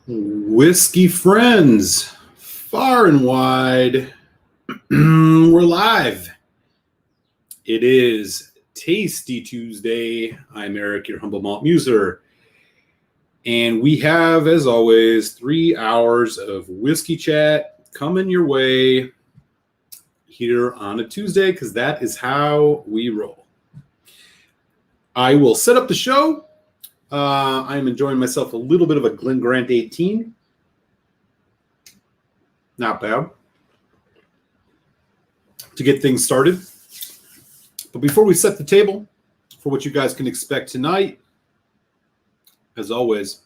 Whiskey friends, far and wide, we're live. It is Tasty Tuesday. I'm Eric, your humble malt muser. And we have, as always, 3 hours of whiskey chat coming your way here on a Tuesday, because that is how we roll. I will set up the show. I'm enjoying myself a little bit of a Glen Grant 18. Not bad. To get things started. But before we set the table for what you guys can expect tonight, as always,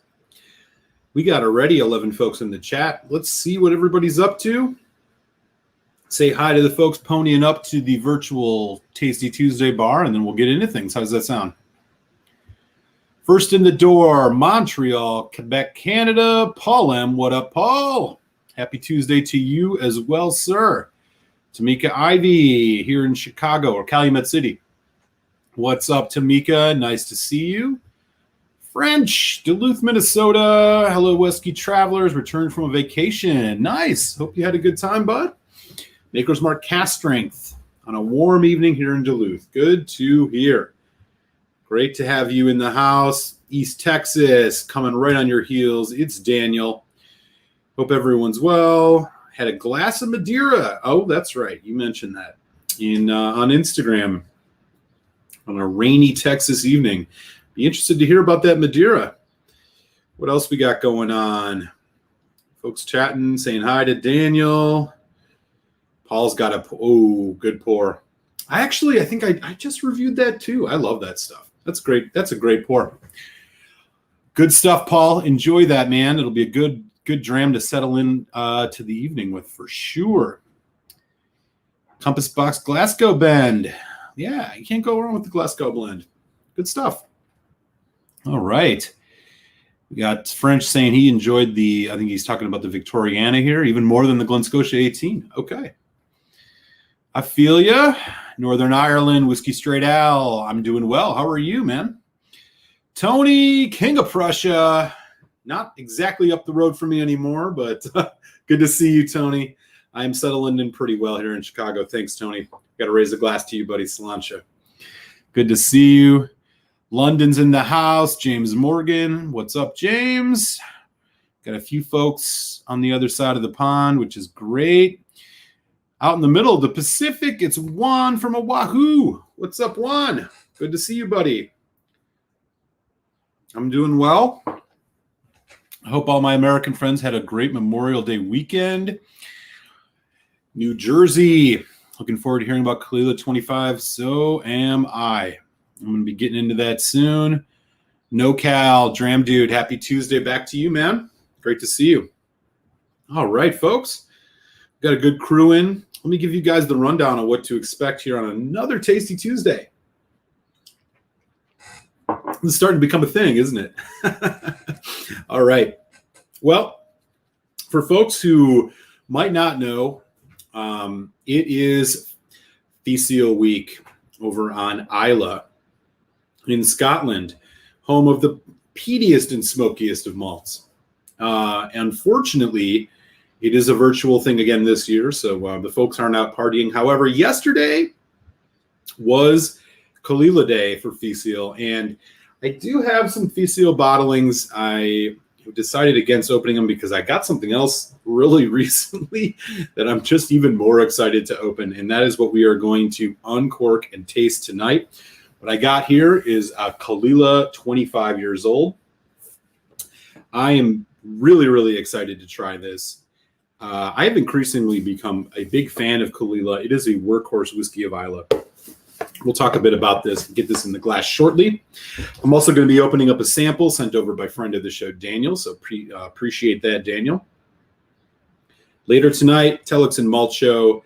we got already 11 folks in the chat. Let's see what everybody's up to. Say hi to the folks ponying up to the virtual Tasty Tuesday bar, and then we'll get into things. How does that sound? First in the door, Montreal, Quebec, Canada. Paul M. What up, Paul? Happy Tuesday to you as well, sir. Tamika Ivy here in Chicago or Calumet City. What's up, Tamika? Nice to see you. French, Duluth, Minnesota. Hello, Whiskey Travelers. Returned from a vacation. Nice. Hope you had a good time, bud. Maker's Mark Cast Strength on a warm evening here in Duluth. Good to hear. Great to have you in the house. East Texas, coming right on your heels. It's Daniel. Hope everyone's well. Had a glass of Madeira. Oh, that's right. You mentioned that on Instagram on a rainy Texas evening. Be interested to hear about that Madeira. What else we got going on? Folks chatting, saying hi to Daniel. Paul's got a good pour. I think I just reviewed that too. I love that stuff. That's great. That's a great pour. Good stuff, Paul. Enjoy that, man. It'll be a good dram to settle in to the evening with for sure. Compass Box Glasgow Blend. Yeah, you can't go wrong with the Glasgow blend. Good stuff. All right. We got French saying he enjoyed I think he's talking about the Victoriana here, even more than the Glen Scotia 18. Okay. I feel ya. Northern Ireland, Whiskey Straight Al. I'm doing well. How are you, man? Tony, King of Prussia. Not exactly up the road for me anymore, but good to see you, Tony. I'm settling in pretty well here in Chicago. Thanks, Tony. Got to raise a glass to you, buddy. Sláinte. Good to see you. London's in the house. James Morgan. What's up, James? Got a few folks on the other side of the pond, which is great. Out in the middle of the Pacific, it's Juan from Oahu. What's up, Juan? Good to see you, buddy. I'm doing well. I hope all my American friends had a great Memorial Day weekend. New Jersey. Looking forward to hearing about Caol Ila 25. So am I. I'm going to be getting into that soon. NoCal, Dram Dude, happy Tuesday back to you, man. Great to see you. All right, folks. Got a good crew in. Let me give you guys the rundown of what to expect here on another Tasty Tuesday. This is starting to become a thing, isn't it? All right. Well, for folks who might not know, it is Festival Week over on Islay in Scotland, home of the peatiest and smokiest of malts. Unfortunately, it is a virtual thing again this year, so the folks aren't out partying. However, yesterday was Caol Ila Day for Festival, and I do have some Festival bottlings. I decided against opening them because I got something else really recently that I'm just even more excited to open, and that is what we are going to uncork and taste tonight. What I got here is a Caol Ila 25 years old. I am really, really excited to try this. I have increasingly become a big fan of Caol Ila. It is a workhorse whiskey of Islay. We'll talk a bit about this, get this in the glass shortly. I'm also going to be opening up a sample sent over by friend of the show, Daniel, so appreciate that, Daniel. Later tonight, Telex and Malt Show,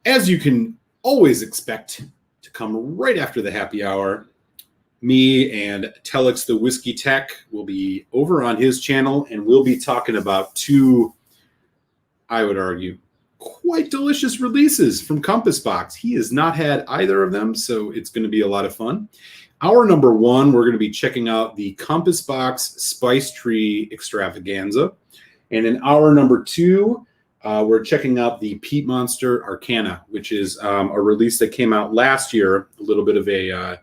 as you can always expect to come right after the happy hour. Me and Telex, the Whiskey Tech, will be over on his channel, and we'll be talking about two, I would argue, quite delicious releases from Compass Box. He has not had either of them, so it's going to be a lot of fun. hour number 1, we're going to be checking out the Compass Box Spice Tree Extravaganza. And in hour number 2, we're checking out the Peat Monster Arcana, which is a release that came out last year, a little bit of a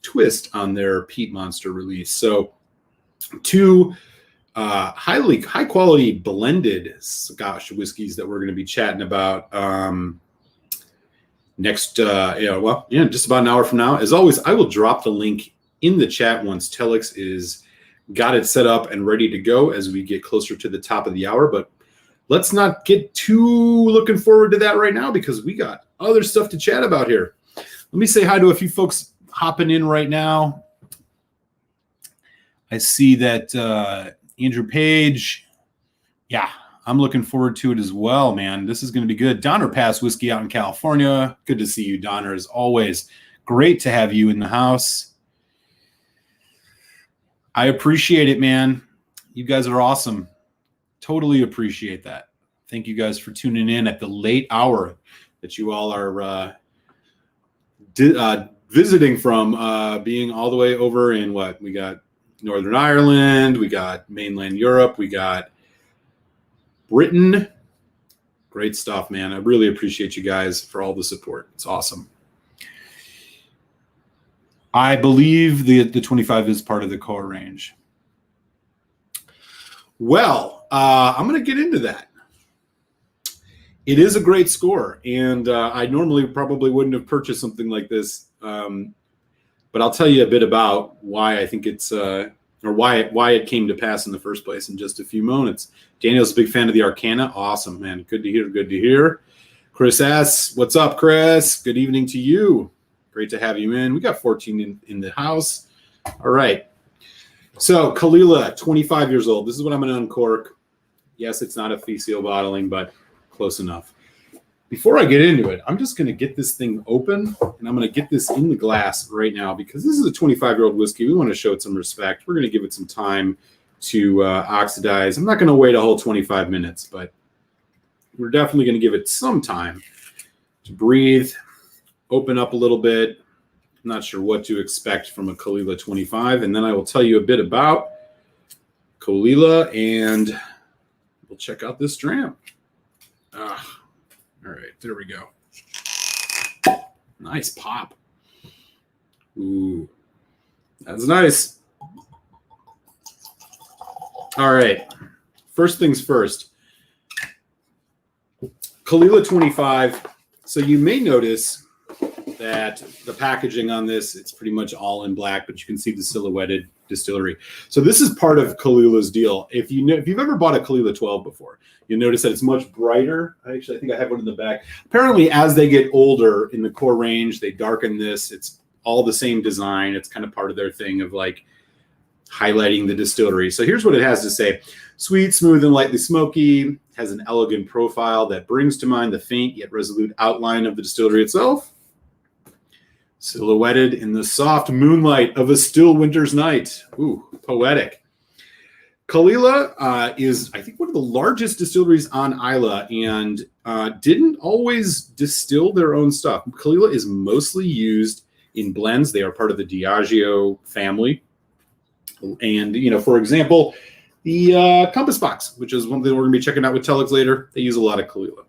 twist on their Peat Monster release. So 2 high quality blended Scotch whiskeys that we're going to be chatting about next, just about an hour from now. As always, I will drop the link in the chat once Telex is got it set up and ready to go as we get closer to the top of the hour. But let's not get too looking forward to that right now because we got other stuff to chat about here. Let me say hi to a few folks hopping in right now. I see that Andrew Page. Yeah, I'm looking forward to it as well, man. This is going to be good. Donner Pass Whiskey out in California. Good to see you, Donner, as always. Great to have you in the house. I appreciate it, man. You guys are awesome. Totally appreciate that. Thank you guys for tuning in at the late hour that you all are visiting from, being all the way over in what? We got Northern Ireland, we got mainland Europe, we got Britain. Great stuff, man. I really appreciate you guys for all the support. It's awesome. I believe the 25 is part of the core range. Well, I'm going to get into that. It is a great score, and I normally probably wouldn't have purchased something like this, but I'll tell you a bit about why I think it's or why it came to pass in the first place in just a few moments. Daniel's a big fan of the Arcana. Awesome, man. Good to hear. Good to hear. Chris S., what's up, Chris? Good evening to you. Great to have you in. We got 14 in the house. All right. So Caol Ila, 25 years old. This is what I'm going to uncork. Yes, it's not a fee seal bottling, but close enough. Before I get into it, I'm just going to get this thing open, and I'm going to get this in the glass right now because this is a 25-year-old whiskey. We want to show it some respect. We're going to give it some time to oxidize. I'm not going to wait a whole 25 minutes, but we're definitely going to give it some time to breathe, open up a little bit. I'm not sure what to expect from a Caol Ila 25, and then I will tell you a bit about Caol Ila, and we'll check out this dram. All right, there we go. Nice pop. Ooh, that's nice. All right, first things first. Caol Ila 25. So you may notice that the packaging on this, it's pretty much all in black, but you can see the silhouetted distillery. So this is part of Caol Ila's deal. If you've ever bought a Caol Ila 12 before, you'll notice that it's much brighter. I think I have one in the back. Apparently, as they get older in the core range, they darken this. It's all the same design. It's kind of part of their thing of like highlighting the distillery. So here's what it has to say. Sweet, smooth, and lightly smoky. Has an elegant profile that brings to mind the faint yet resolute outline of the distillery itself. Silhouetted in the soft moonlight of a still winter's night. Ooh, poetic. Caol Ila is, I think, one of the largest distilleries on Islay and didn't always distill their own stuff. Caol Ila is mostly used in blends. They are part of the Diageo family. And, for example, the Compass Box, which is one thing we're going to be checking out with Telex later, they use a lot of Caol Ila.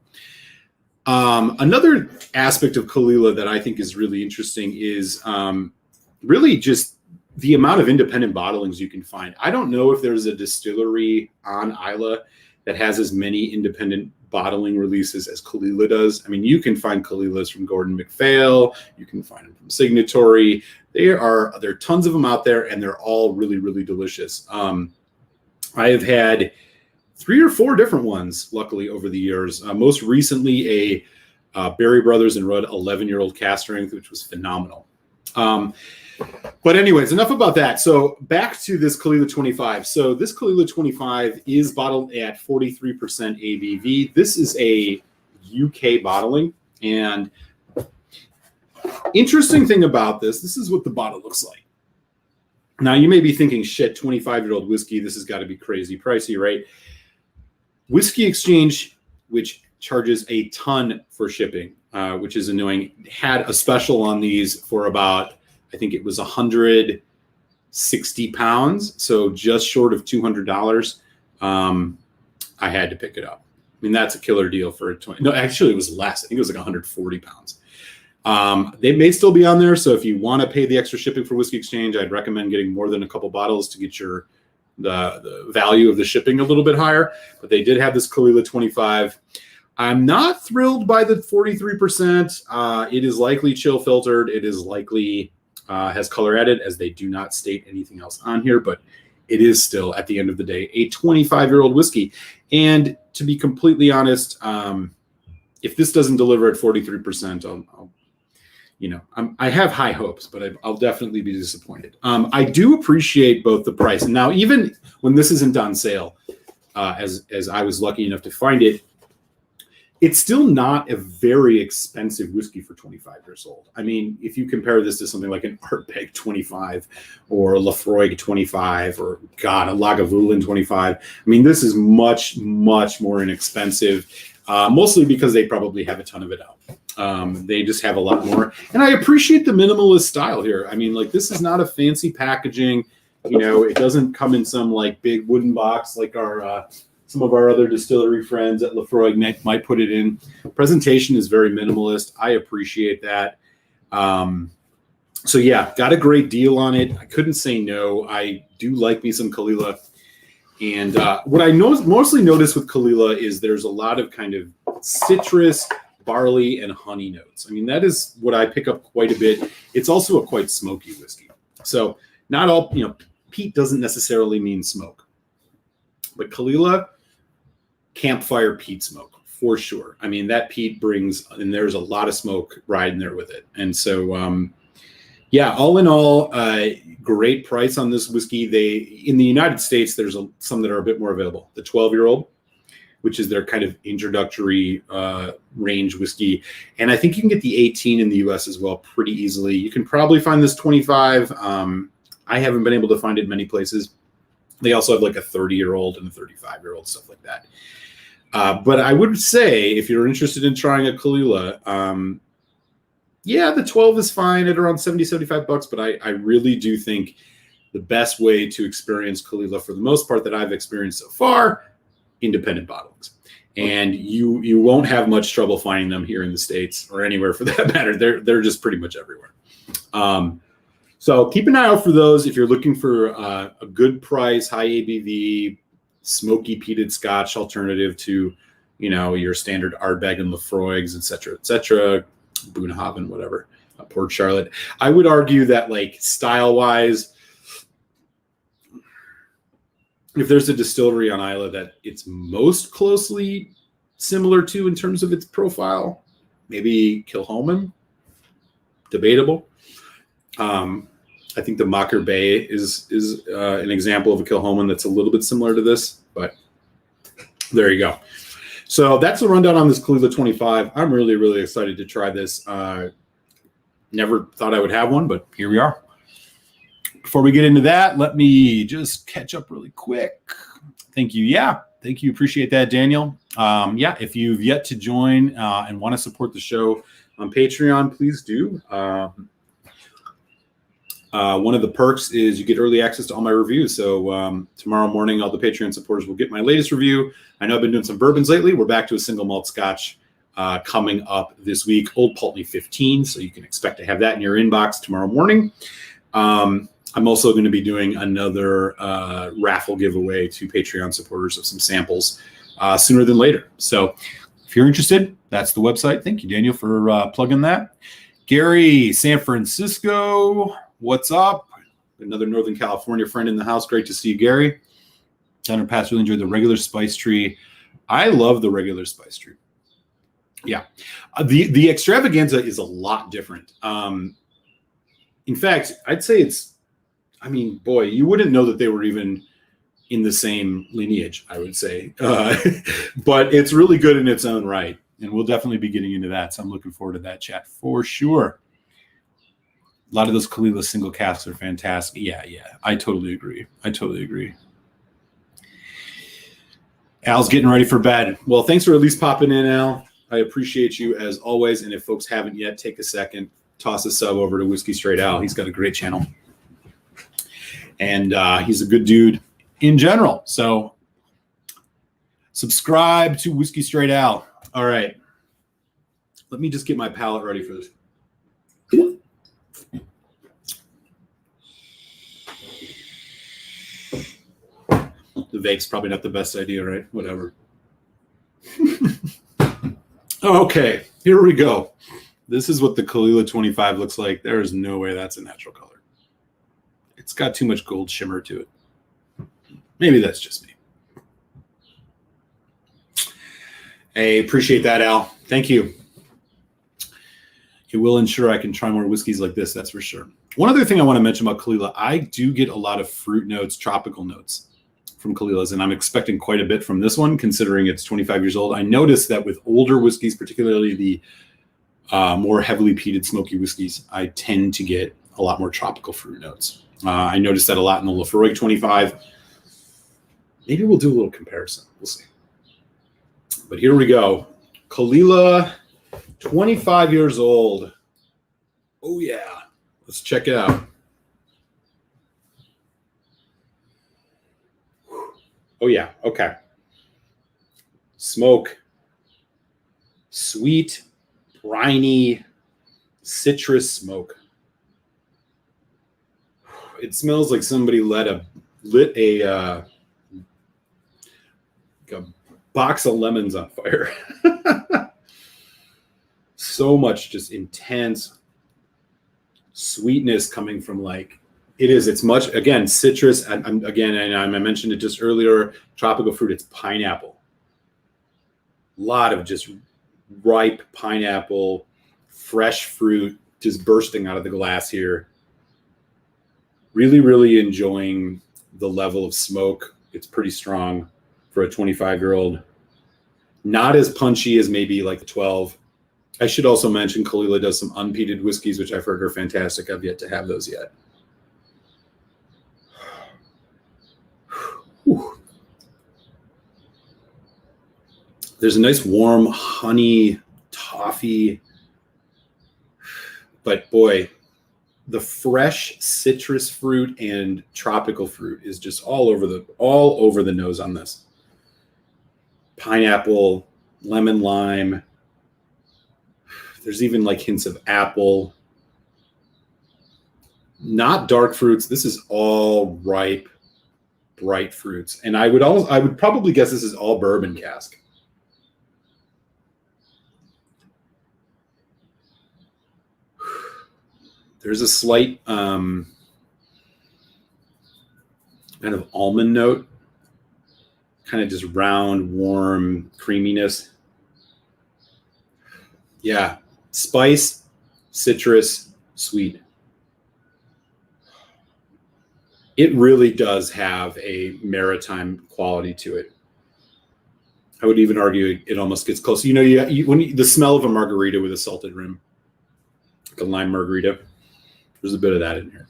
Another aspect of Caol Ila that I think is really interesting is really just the amount of independent bottlings you can find. I don't know if there's a distillery on Islay that has as many independent bottling releases as Caol Ila does. I mean, you can find Caol Ilas from Gordon MacPhail. You can find them from Signatory. There are tons of them out there, and they're all really, really delicious. I have had 3 or 4 different ones, luckily, over the years. Most recently, a Berry Brothers and Rudd 11-year-old cask strength, which was phenomenal. But anyways, enough about that. So back to this Caol Ila 25. So this Caol Ila 25 is bottled at 43% ABV. This is a UK bottling. And interesting thing about this is what the bottle looks like. Now, you may be thinking, shit, 25-year-old whiskey, this has got to be crazy pricey, right? Whiskey Exchange, which charges a ton for shipping, which is annoying, had a special on these for about, I think it was 160 pounds, so just short of $200. I had to pick it up. I mean, that's a killer deal for a 20. No, actually, it was less. I think it was like 140 pounds. They may still be on there, so if you want to pay the extra shipping for Whiskey Exchange, I'd recommend getting more than a couple bottles to get the value of the shipping a little bit higher. But they did have this Caol Ila 25. I'm not thrilled by the 43%. It is likely chill filtered. It is likely has color added, as they do not state anything else on here, but it is still, at the end of the day, a 25-year-old whiskey. And to be completely honest, if this doesn't deliver at 43%, I have high hopes, but I'll definitely be disappointed. I do appreciate both the price. And now, even when this isn't on sale, as I was lucky enough to find it, it's still not a very expensive whiskey for 25 years old. I mean, if you compare this to something like an Ardbeg 25 or a Laphroaig 25 or, a Lagavulin 25, I mean, this is much, much more inexpensive, mostly because they probably have a ton of it out. They just have a lot more. And I appreciate the minimalist style here. I mean, like, this is not a fancy packaging. It doesn't come in some like big wooden box like some of our other distillery friends at Laphroaig might put it in. Presentation is very minimalist. I appreciate that. So yeah, got a great deal on it. I couldn't say no. I do like me some Caol Ila. And what I mostly notice with Caol Ila is there's a lot of kind of citrus, barley, and honey notes. I mean, that is what I pick up quite a bit. It's also a quite smoky whiskey. So not all, peat doesn't necessarily mean smoke. But Caol Ila, campfire peat smoke, for sure. I mean, that peat brings, and there's a lot of smoke riding there with it. And so, all in all, great price on this whiskey. In the United States, there's some that are a bit more available. The 12-year-old, which is their kind of introductory range whiskey. And I think you can get the 18 in the US as well pretty easily. You can probably find this 25. I haven't been able to find it many places. They also have like a 30-year-old and a 35-year-old, stuff like that. But I would say, if you're interested in trying a Caol Ila, the 12 is fine at around $70-$75, but I really do think the best way to experience Caol Ila, for the most part that I've experienced so far, independent bottlings. And you won't have much trouble finding them here in the States or anywhere for that matter. They're just pretty much everywhere. So keep an eye out for those if you're looking for a good price, high ABV, smoky peated Scotch alternative to, your standard Ardbeg and Laphroaigs, et cetera, Bunnahabhain, whatever, Port Charlotte. I would argue that, like, style-wise, if there's a distillery on Islay that it's most closely similar to in terms of its profile, maybe Kilchoman, debatable. I think the Mocker Bay is an example of a Kilchoman that's a little bit similar to this, but there you go. So that's the rundown on this Caol Ila 25. I'm really, really excited to try this. Never thought I would have one, but here we are. Before we get into that, let me just catch up really quick. Thank you. Yeah, thank you. Appreciate that, Daniel. If you've yet to join and want to support the show on Patreon, please do. One of the perks is you get early access to all my reviews. So tomorrow morning, all the Patreon supporters will get my latest review. I know I've been doing some bourbons lately. We're back to a single malt Scotch coming up this week, Old Pulteney 15. So you can expect to have that in your inbox tomorrow morning. I'm also going to be doing another raffle giveaway to Patreon supporters of some samples sooner than later. So if you're interested, that's the website. Thank you, Daniel, for plugging that. Gary, San Francisco, what's up? Another Northern California friend in the house. Great to see you, Gary. Tanner Pass really enjoyed the regular spice tree. I love the regular spice tree. Yeah. The extravaganza is a lot different. In fact, I'd say you wouldn't know that they were even in the same lineage, I would say. But it's really good in its own right. And we'll definitely be getting into that. So I'm looking forward to that chat for sure. A lot of those Caol Ila single casks are fantastic. Yeah. I totally agree. Al's getting ready for bed. Well, thanks for at least popping in, Al. I appreciate you as always. And if folks haven't yet, take a second, toss a sub over to Whiskey Straight Al. He's got a great channel. And he's a good dude in general. So subscribe to Whiskey Straight Al. All right. Let me just get my palate ready for this. The vape's probably not the best idea, right? Whatever. Okay, here we go. This is what the Caol Ila 25 looks like. There is no way that's a natural color. It's got too much gold shimmer to it. Maybe that's just me. Hey, appreciate that, Al. Thank you. It will ensure I can try more whiskeys like this, that's for sure. One other thing I want to mention about Caol Ila, I do get a lot of fruit notes, tropical notes from Caol Ila's, and I'm expecting quite a bit from this one, considering it's 25 years old. I noticed that with older whiskeys, particularly the more heavily peated smoky whiskeys, I tend to get a lot more tropical fruit notes. I noticed that a lot in the Laphroaig 25. Maybe we'll do a little comparison. We'll see. But here we go. Caol Ila, 25 years old. Oh, yeah. Let's check it out. Oh, yeah. Okay. Smoke. Sweet, briny, citrus smoke. It smells like somebody lit a box of lemons on fire. So much just intense sweetness coming from it's much, again, citrus. I mentioned it just earlier, tropical fruit, it's pineapple. A lot of just ripe pineapple, fresh fruit just bursting out of the glass here. Really, really enjoying the level of smoke. It's pretty strong for a 25-year-old. Not as punchy as maybe like the 12. I should also mention Caol Ila does some unpeated whiskeys, which I've heard are fantastic. I've yet to have those yet. Whew. There's a nice warm honey toffee, but boy, the fresh citrus fruit and tropical fruit is just all over the nose on this. Pineapple, lemon, lime. There's even like hints of apple. Not dark fruits. This is all ripe, bright fruits. And I would probably guess this is all bourbon cask. There's a slight kind of almond note, kind of just round, warm creaminess. Yeah, spice, citrus, sweet. It really does have a maritime quality to it. I would even argue it almost gets close. The smell of a margarita with a salted rim, like a lime margarita. There's a bit of that in here.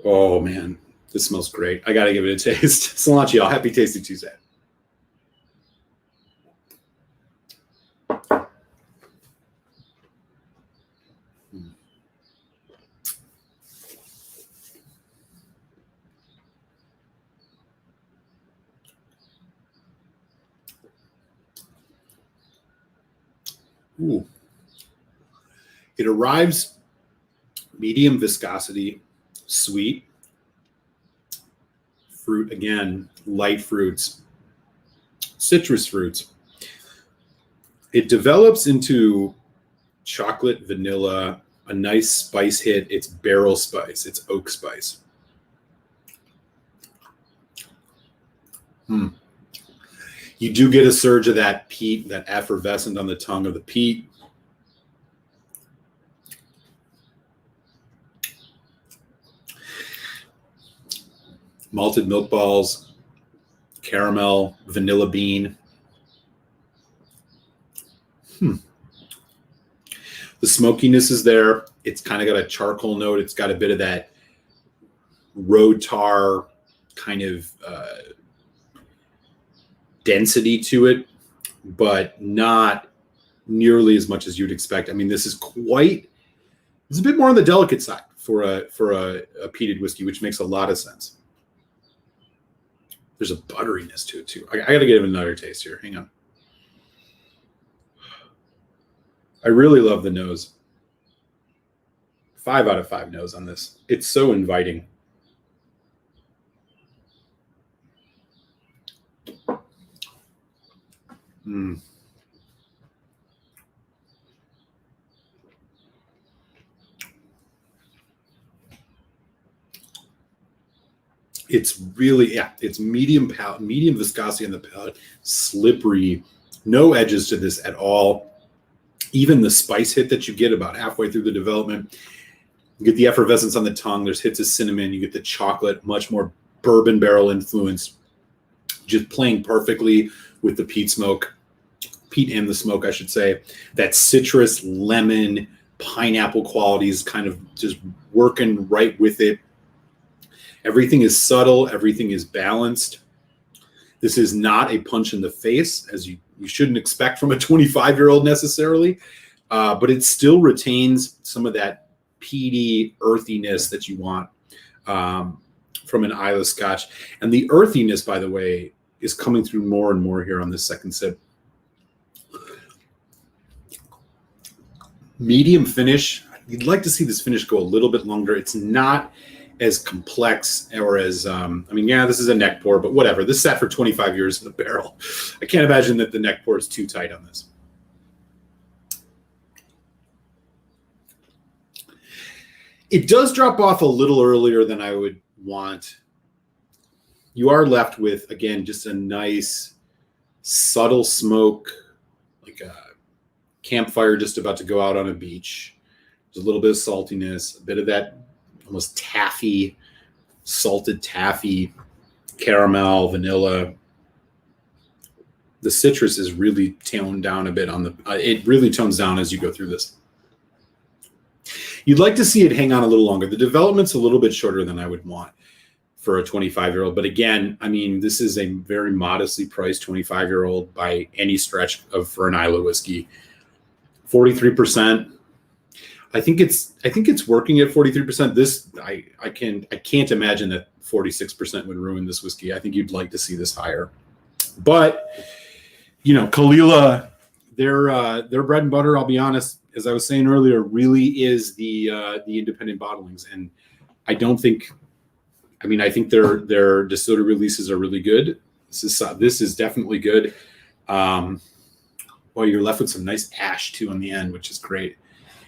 Oh, man. This smells great. I got to give it a taste. Cilantro, y'all. Happy Tasty Tuesday. Ooh. It arrives medium viscosity, sweet. Fruit, again, light fruits, citrus fruits. It develops into chocolate, vanilla, a nice spice hit. It's barrel spice. It's oak spice. You do get a surge of that peat, that effervescent on the tongue of the peat. Malted milk balls, caramel, vanilla bean. The smokiness is there. It's kind of got a charcoal note. It's got a bit of that road tar kind of density to it, but not nearly as much as you'd expect. I mean, this is a bit more on the delicate side for a peated whiskey, which makes a lot of sense. There's a butteriness to it too. I got to give it another taste here. Hang on. I really love the nose. 5 out of 5 nose on this. It's so inviting. It's really, it's medium viscosity on the palate, slippery, no edges to this at all. Even the spice hit that you get about halfway through the development, you get the effervescence on the tongue. There's hits of cinnamon. You get the chocolate, much more bourbon barrel influence, just playing perfectly with the peat and the smoke, I should say. That citrus, lemon, pineapple qualities kind of just working right with it. Everything is subtle. Everything is balanced. This is not a punch in the face, as you shouldn't expect from a 25-year-old necessarily, but it still retains some of that peaty earthiness that you want from an Islay Scotch. And the earthiness, by the way, is coming through more and more here on this second sip. Medium finish. You'd like to see this finish go a little bit longer. It's not as complex or as, this is a neck pour, but whatever. This sat for 25 years in the barrel. I can't imagine that the neck pour is too tight on this. It does drop off a little earlier than I would want. You are left with, again, just a nice subtle smoke, like a campfire just about to go out on a beach. There's a little bit of saltiness, a bit of that almost taffy, salted taffy, caramel, vanilla. The citrus is really toned down a bit on the, it really tones down as you go through this. You'd like to see it hang on a little longer. The development's a little bit shorter than I would want for a 25-year-old. But again, I mean, this is a very modestly priced 25-year-old by any stretch for an Islay whiskey. 43%. I think it's working at 43%. This I can't imagine that 46% would ruin this whiskey. I think you'd like to see this higher. But Caol Ila, their bread and butter, I'll be honest, as I was saying earlier, really is the independent bottlings. And I think their distillery releases are really good. This is definitely good. Well, you're left with some nice ash too on the end, which is great.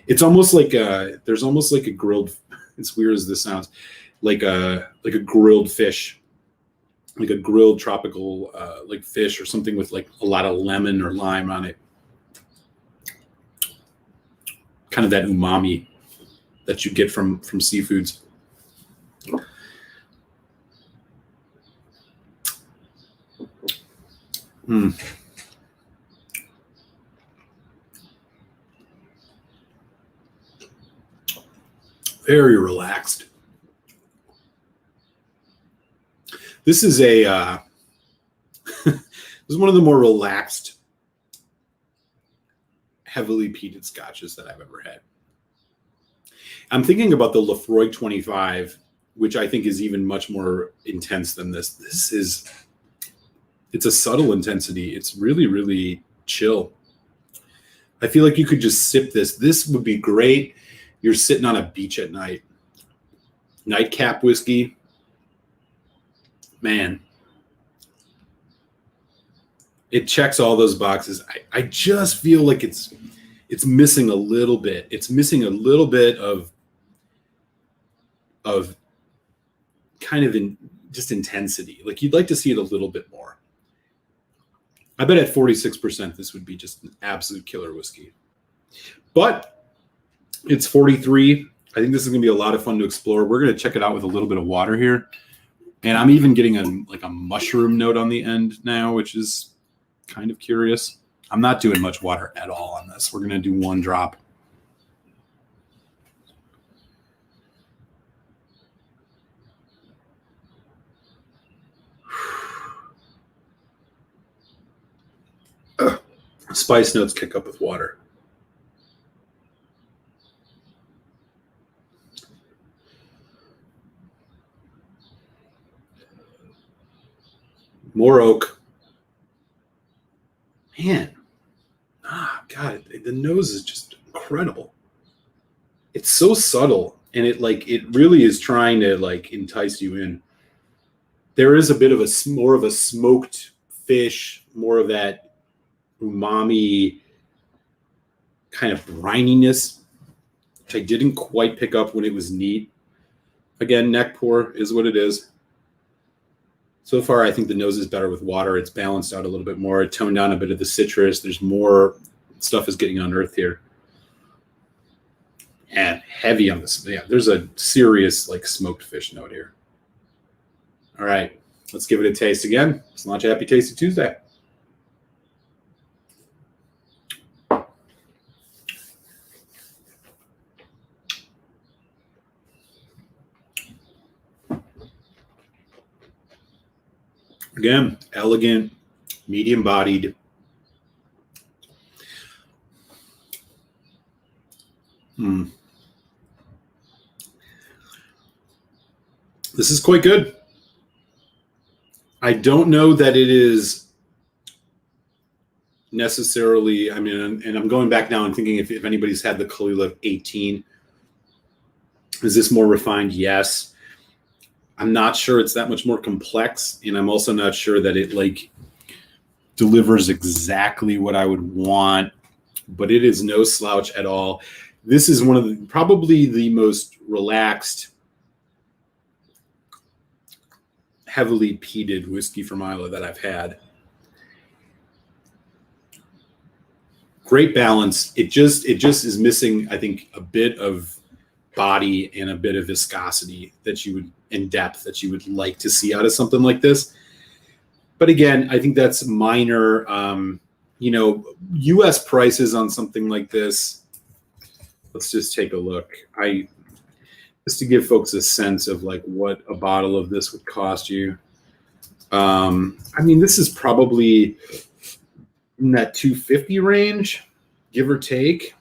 It's almost like there's almost like a grilled, as weird as this sounds, like a grilled fish, like a grilled tropical like fish or something with like a lot of lemon or lime on it. Kind of that umami that you get from seafoods. Very relaxed. This is this is one of the more relaxed, heavily peated scotches that I've ever had. I'm thinking about the Lefroy 25, which I think is even much more intense than this. It's a subtle intensity. It's really, really chill. I feel like you could just sip this. This would be great. You're sitting on a beach at night. Nightcap whiskey. Man. It checks all those boxes. I just feel like it's missing a little bit. It's missing a little bit of kind of just intensity. Like you'd like to see it a little bit more. I bet at 46%, this would be just an absolute killer whiskey. But it's 43. I think this is going to be a lot of fun to explore. We're going to check it out with a little bit of water here. And I'm even getting a mushroom note on the end now, which is kind of curious. I'm not doing much water at all on this. We're going to do one drop. Spice notes kick up with water. More oak. Man. God, the nose is just incredible. It's so subtle, and it really is trying to like entice you in. There is a bit of more of a smoked fish, more of that umami kind of brininess, which I didn't quite pick up when it was neat. Again, neck pour is what it is. So far, I think the nose is better with water. It's balanced out a little bit more. It toned down a bit of the citrus. There's more stuff is getting unearthed here. And heavy on this. Yeah, there's a serious like smoked fish note here. All right, let's give it a taste again. Let's launch Happy Tasty Tuesday. Again, elegant, medium-bodied. This is quite good. I don't know that it is necessarily, I mean, and I'm going back now and thinking if anybody's had the Caol Ila 18, is this more refined? Yes. I'm not sure it's that much more complex, and I'm also not sure that it like delivers exactly what I would want, but it is no slouch at all. This is one of the, probably the most relaxed, heavily peated whiskey from Islay that I've had. Great balance. It just is missing, I think, a bit of body and a bit of viscosity that you would, in depth, that you would like to see out of something like this. But again, I think that's minor. US prices on something like this. Let's just take a look. Just to give folks a sense of like what a bottle of this would cost you. I mean, this is probably in that $250 range, give or take.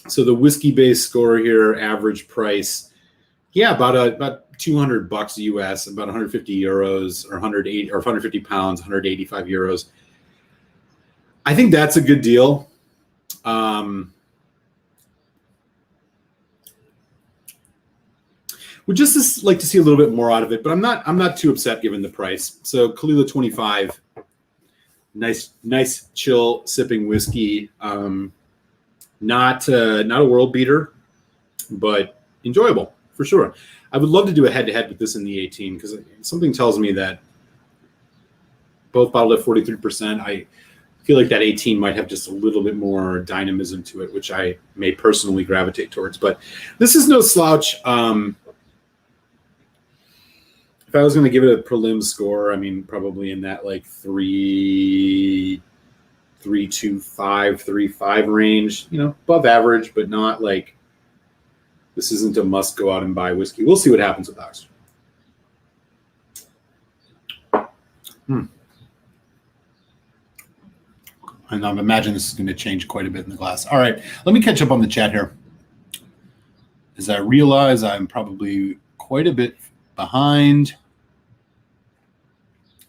So the whiskey base score here, average price, yeah, about $200 US, about 150 euros, or 180 or 150 pounds, 185 euros. I think that's a good deal. Would just like to see a little bit more out of it, but I'm not too upset given the price. So Caol Ila 25, nice chill sipping whiskey. Not a world beater, but enjoyable for sure. I would love to do a head-to-head with this in the 18 because something tells me that both bottled at 43%. I feel like that 18 might have just a little bit more dynamism to it, which I may personally gravitate towards. But this is no slouch. If I was going to give it a prelim score, I mean, probably in that like 3.25, 3.5 range, above average, but not like this isn't a must go out and buy whiskey. We'll see what happens with ours. And I imagine this is going to change quite a bit in the glass. All right, let me catch up on the chat here. As I realize I'm probably quite a bit behind.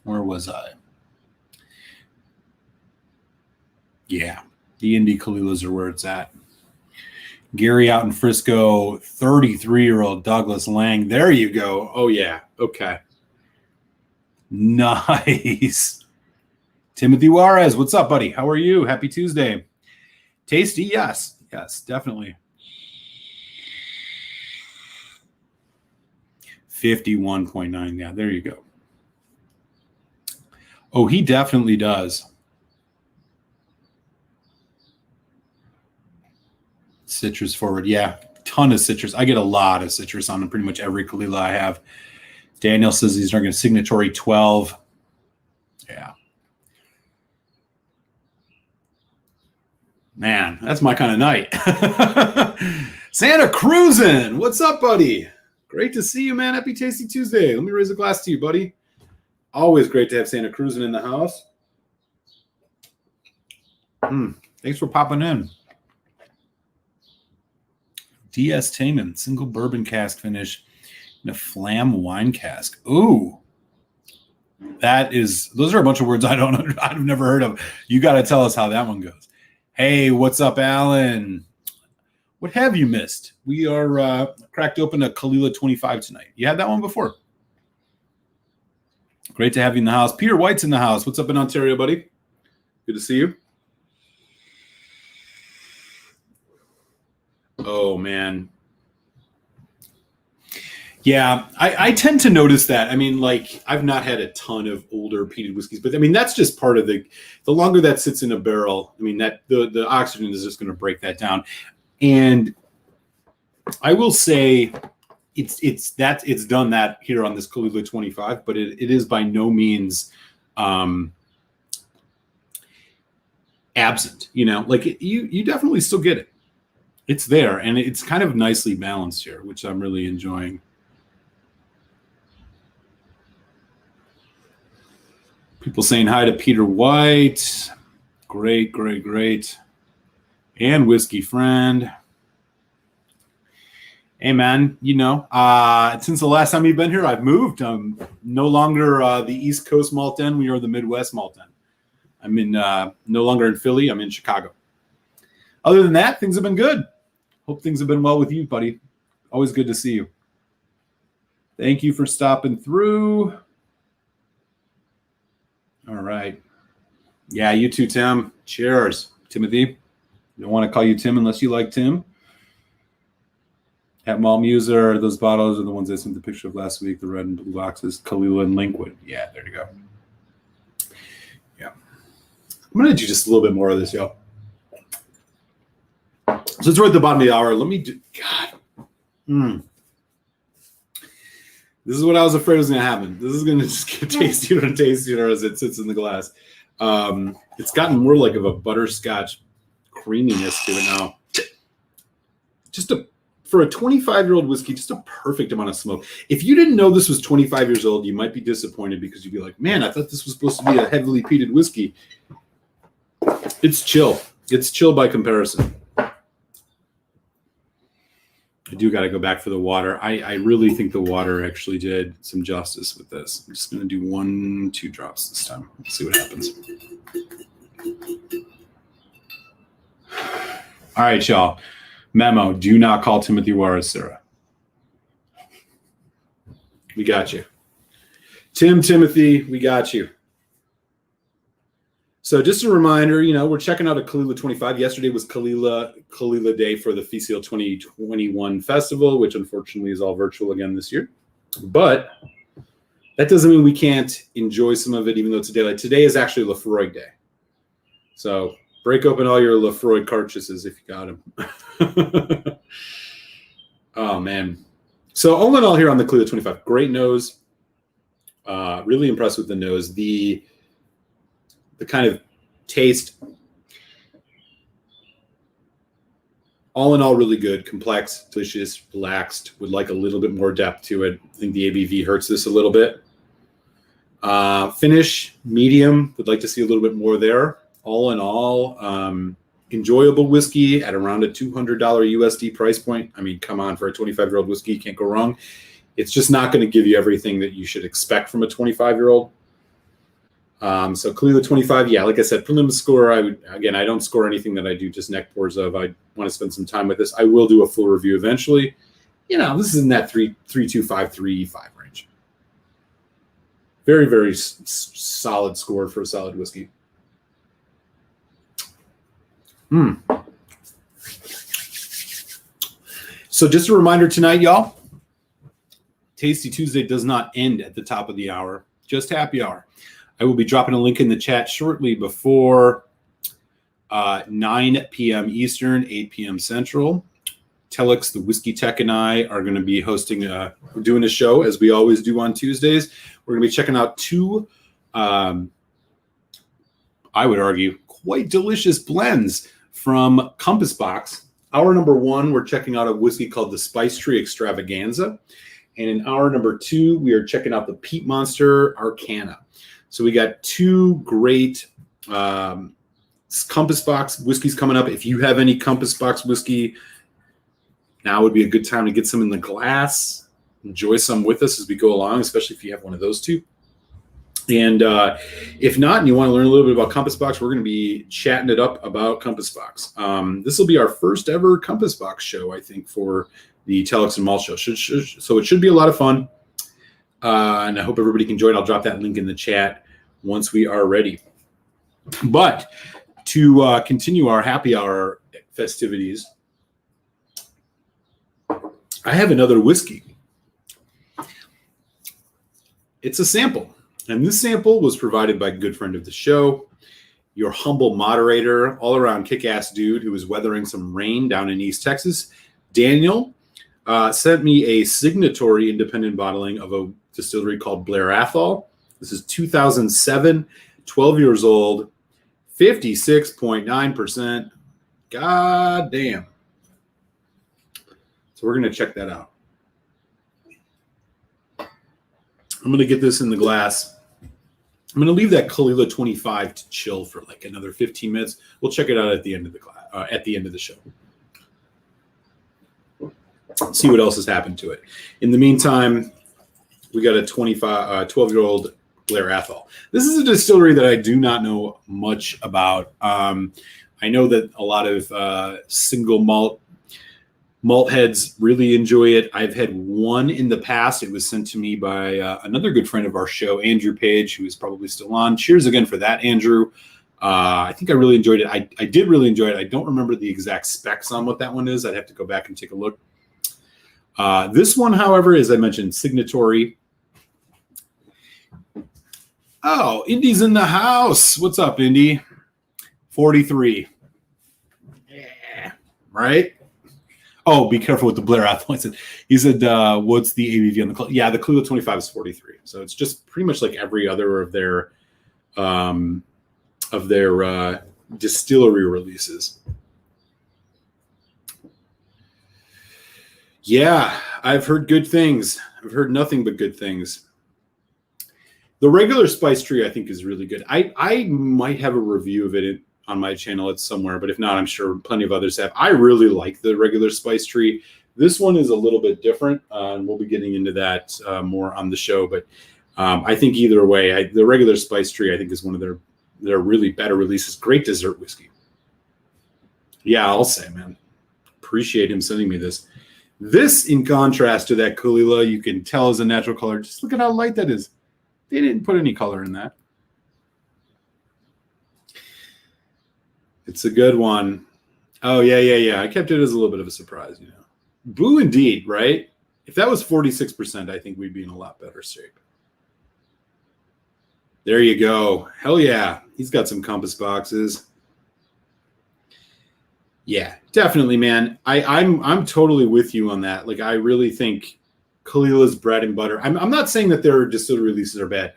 Where was I? Yeah, the Indie Caol Ilas are where it's at. Gary out in Frisco, 33-year-old Douglas Lang. There you go. Oh, yeah. Okay. Nice. Timothy Juarez, what's up, buddy? How are you? Happy Tuesday. Tasty? Yes. Yes, definitely. 51.9. Yeah, there you go. Oh, he definitely does. Citrus forward. Yeah, ton of citrus. I get a lot of citrus on pretty much every Caol Ila I have. Daniel says he's drinking a Signatory 12. Yeah. Man, that's my kind of night. Santa Cruisin'. What's up, buddy? Great to see you, man. Happy Tasty Tuesday. Let me raise a glass to you, buddy. Always great to have Santa Cruisin' in the house. Thanks for popping in. DS Taman, single bourbon cask finish in a flam wine cask. Ooh. Those are a bunch of words I've never heard of. You got to tell us how that one goes. Hey, what's up, Alan? What have you missed? We are cracked open a Caol Ila 25 tonight. You had that one before. Great to have you in the house. Peter White's in the house. What's up in Ontario, buddy? Good to see you. Oh, man. Yeah, I tend to notice that. I mean, like, I've not had a ton of older peated whiskeys, but I mean, that's just part of the longer that sits in a barrel, I mean, that the oxygen is just going to break that down. And I will say it's done that here on this Caol Ila 25, but it is by no means absent, like you definitely still get it. It's there, and it's kind of nicely balanced here, which I'm really enjoying. People saying hi to Peter White. Great, great, great. And Whiskey Friend. Hey, man, since the last time you've been here, I've moved. I'm no longer the East Coast Malt Den. We are the Midwest Malt Den. I'm no longer in Philly. I'm in Chicago. Other than that, things have been good. Hope things have been well with you, buddy. Always good to see you. Thank you for stopping through. All right. Yeah, you too, Tim. Cheers, Timothy. Don't want to call you Tim unless you like Tim. At Malmuser, those bottles are the ones I sent the picture of last week, the red and blue boxes, Caol Ila and Linkwood. Yeah, there you go. Yeah. I'm going to do just a little bit more of this, y'all. So it's right at the bottom of the hour. Let me do, God. This is what I was afraid was going to happen. This is going to just get tastier and tastier as it sits in the glass. It's gotten more like of a butterscotch creaminess to it now. For a 25-year-old whiskey, just a perfect amount of smoke. If you didn't know this was 25 years old, you might be disappointed because you'd be like, man, I thought this was supposed to be a heavily peated whiskey. It's chill. It's chill by comparison. I do got to go back for the water. I really think the water actually did some justice with this. I'm just going to do 1-2 drops this time. Let's see what happens. All right, y'all. Memo, do not call Timothy Juarez, Sarah. We got you. Timothy, we got you. So just a reminder, we're checking out a Caol Ila 25. Yesterday was Caol Ila Day for the FECL 2021 festival, which unfortunately is all virtual again this year. But that doesn't mean we can't enjoy some of it, even though it's a daylight. Today is actually Lafroig Day. So break open all your Lafroig cartridges if you got them. Oh, man. So all in all here on the Caol Ila 25, great nose. Really impressed with the nose. The kind of taste, all in all, really good, complex, delicious, relaxed, would like a little bit more depth to it. I think the ABV hurts this a little bit. Finish, medium, would like to see a little bit more there. All in all, enjoyable whiskey at around a $200 USD price point. I mean, come on, for a 25-year-old whiskey, you can't go wrong. It's just not going to give you everything that you should expect from a 25-year-old. So Caol Ila 25, yeah, like I said, prelim score, I don't score anything that I do just neck pours of. I want to spend some time with this. I will do a full review eventually. This is in that 3.25, 3.5 range. Very, very solid score for a solid whiskey. So just a reminder tonight, y'all, Tasty Tuesday does not end at the top of the hour, just happy hour. I will be dropping a link in the chat shortly before 9 p.m. Eastern, 8 p.m. Central. Telex, the Whiskey Tech, and I are going to be doing a show, as we always do on Tuesdays. We're going to be checking out two, I would argue, quite delicious blends from Compass Box. Hour number 1, we're checking out a whiskey called the Spice Tree Extravaganza. And in hour number 2, we are checking out the Peat Monster Arcana. So we got two great Compass Box whiskey's coming up. If you have any Compass Box whiskey, now would be a good time to get some in the glass. Enjoy some with us as we go along, especially if you have one of those two. And if not, and you want to learn a little bit about Compass Box, we're going to be chatting it up about Compass Box. This will be our first ever Compass Box show, I think, for the Telex and Malt Show. So it should be a lot of fun. And I hope everybody can join. I'll drop that link in the chat once we are ready. But to continue our happy hour festivities, I have another whiskey. It's a sample. And this sample was provided by a good friend of the show, your humble moderator, all-around kick-ass dude who was weathering some rain down in East Texas. Daniel sent me a signatory independent bottling of a distillery called Blair Athol. This is 2007, 12 years old, 56.9%. God damn. So we're going to check that out. I'm going to get this in the glass. I'm going to leave that Caol Ila 25 to chill for like another 15 minutes. We'll check it out at the end of the class, at the end of the show. See what else has happened to it. In the meantime, we got a 12-year-old Blair Athol. This is a distillery that I do not know much about. I know that a lot of single malt heads really enjoy it. I've had one in the past. It was sent to me by another good friend of our show, Andrew Page, who is probably still on. Cheers again for that, Andrew. I think I really enjoyed it. I did really enjoy it. I don't remember the exact specs on what that one is. I'd have to go back and take a look. This one, however, as I mentioned, signatory. Oh, Indy's in the house. What's up, Indy? 43. Yeah, right? Oh, be careful with the Blair Athol. He said, what's the ABV on the Caol? Yeah, the Caol Ila 25 is 43. So it's just pretty much like every other of their distillery releases. Yeah, I've heard good things. I've heard nothing but good things. The regular spice tree, I think, is really good. I might have a review of it on my channel. It's somewhere, but if not, I'm sure plenty of others have. I really like the regular spice tree. This one is a little bit different, and we'll be getting into that more on the show. But I think either way, the regular spice tree, I think, is one of their really better releases. Great dessert whiskey. Yeah, I'll say, man. Appreciate him sending me this. This, in contrast to that Caol Ila, you can tell is a natural color. Just look at how light that is. They didn't put any color in that. It's a good one. Oh, yeah. I kept it as a little bit of a surprise, you know. Boo indeed, right? If that was 46%, I think we'd be in a lot better shape. There you go. Hell yeah. He's got some Compass Boxes. Yeah, definitely, man. I'm totally with you on that. Like, I really think Caol Ila's bread and butter. I'm not saying that their distillery releases are bad.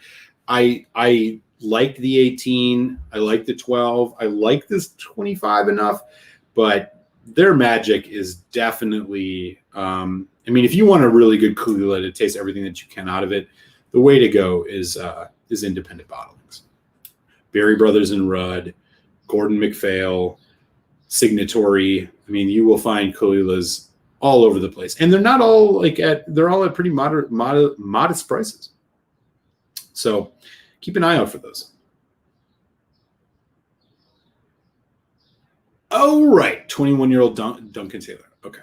I liked the 18. I like the 12. I like this 25 enough, but their magic is definitely. I mean, if you want a really good Caol Ila to taste everything that you can out of it, the way to go is independent bottlings. Berry Brothers and Rudd, Gordon MacPhail, Signatory. I mean, you will find Caol Ilas all over the place, and they're not all they're all at pretty modest prices. So keep an eye out for those. Oh, right. 21-year-old Duncan Taylor. Okay.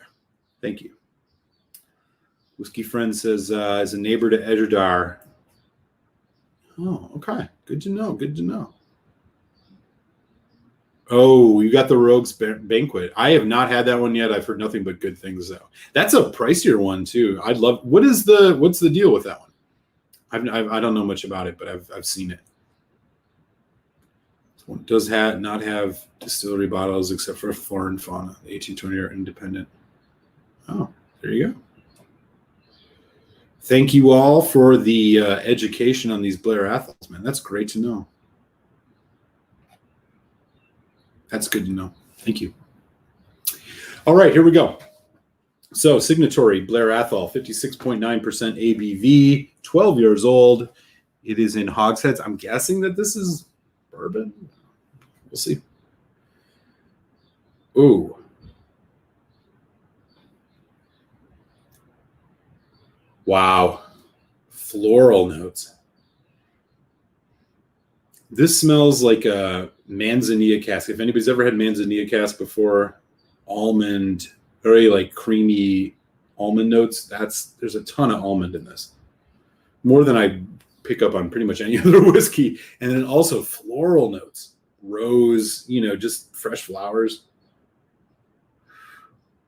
Thank you. Whiskey Friend says, as a neighbor to Edgerdar. Oh, okay. Good to know. Good to know. Oh, you got the Rogue's Banquet. I have not had that one yet. I've heard nothing but good things, though. That's a pricier one, too. I'd love. What's the deal with that one? I don't know much about it, but I've seen it. This one does not have distillery bottles except for Flora and Fauna. The 1820 are independent. Oh, there you go. Thank you all for the education on these Blair Athols, man. That's great to know. That's good to know. Thank you. All right, here we go. So, Signatory Blair Athol, 56.9% ABV, 12 years old. It is in hogsheads. I'm guessing that this is bourbon. We'll see. Ooh. Wow. Floral notes. This smells like a manzanilla cask. If anybody's ever had manzanilla cask before, almond, very like creamy almond notes. There's a ton of almond in this. More than I pick up on pretty much any other whiskey. And then also floral notes. Rose, just fresh flowers.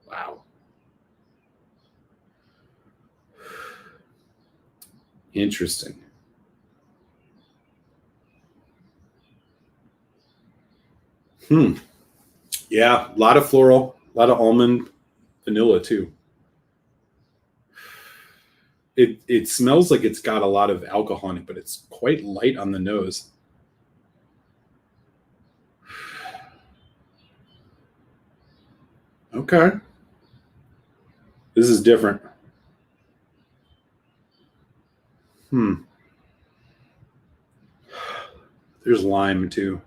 Wow. Interesting. Yeah, a lot of floral, a lot of almond, vanilla too. It smells like it's got a lot of alcohol in it, but it's quite light on the nose. Okay. This is different. There's lime too.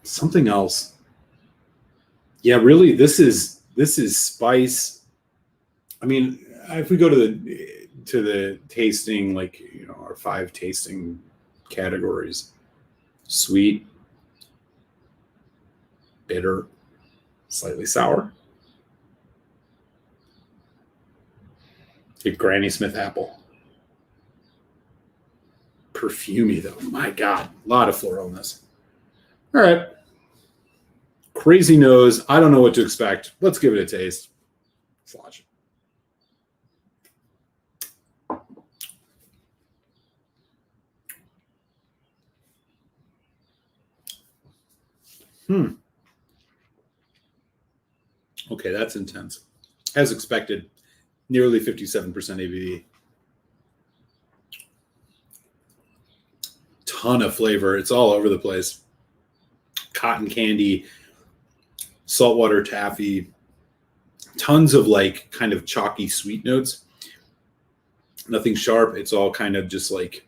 Something else. Yeah, really, this is spice. I mean, if we go to the tasting, like our 5 tasting categories: sweet, bitter, slightly sour, a Granny Smith apple. Perfumey though, my God, a lot of floral in this. All right. Crazy nose. I don't know what to expect. Let's give it a taste. Let's watch. Okay, that's intense. As expected, nearly 57% ABV. Ton of flavor. It's all over the place. Cotton candy, saltwater taffy, tons of like kind of chalky sweet notes. Nothing sharp. It's all kind of just like,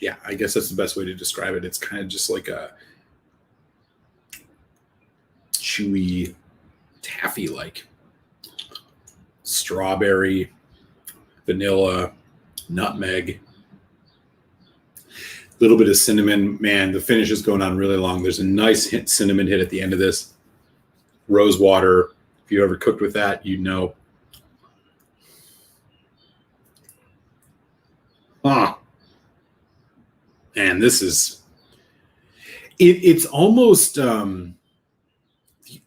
yeah, I guess that's the best way to describe it. It's kind of just like a chewy taffy, like strawberry, vanilla, nutmeg, a little bit of cinnamon. Man, the finish is going on really long. There's a nice cinnamon hit at the end of this. Rose water. If you ever cooked with that, you'd know. And this is it's almost the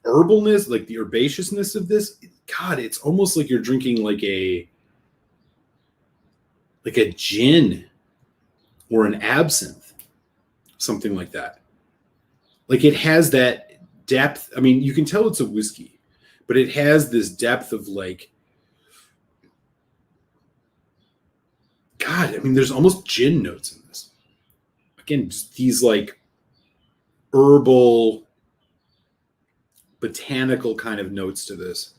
herbalness, like the herbaceousness of this. God, it's almost like you're drinking like a gin or an absinthe, something like that. Like it has that depth. I mean, you can tell it's a whiskey, but it has this depth of like, God, I mean, there's almost gin notes in this. Again, just these like herbal, botanical kind of notes to this.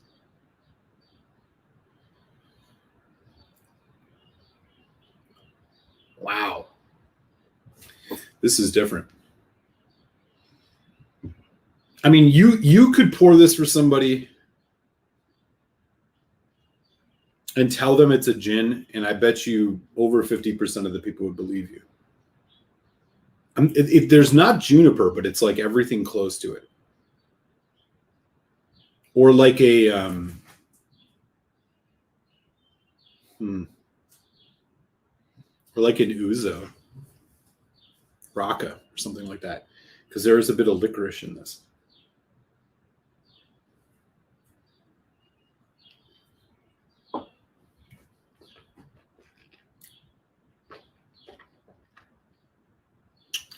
Wow. This is different. I mean, you could pour this for somebody and tell them it's a gin, and I bet you over 50% of the people would believe you. There's not juniper, but it's like everything close to it. Or like a or like an ouzo, raka, or something like that, because there is a bit of licorice in this.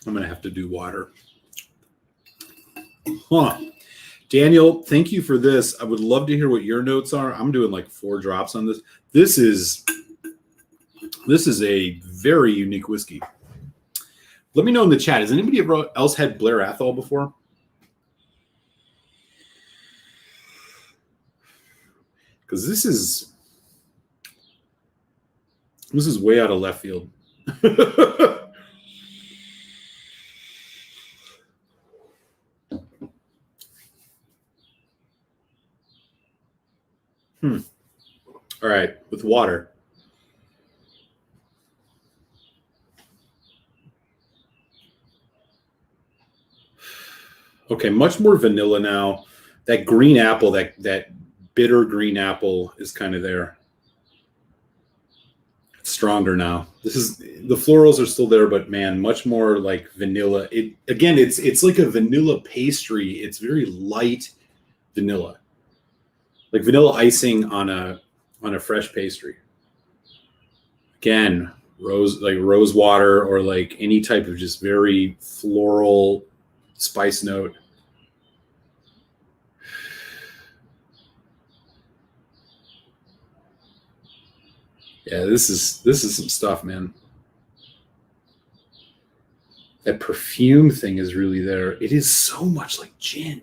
I'm going to have to do water. Daniel, thank you for this. I would love to hear what your notes are. I'm doing like 4 drops on this. This is a very unique whiskey. Let me know in the chat. Has anybody else had Blair Athol before? Because this is way out of left field. All right, with water. Okay, much more vanilla now. That green apple, that bitter green apple is kind of there. It's stronger now. This is the florals are still there, but man, much more like vanilla. It's like a vanilla pastry. It's very light vanilla, like vanilla icing on a fresh pastry. Again, rose water or like any type of just very floral spice note. Yeah, this is some stuff, man. That perfume thing is really there. It is so much like gin.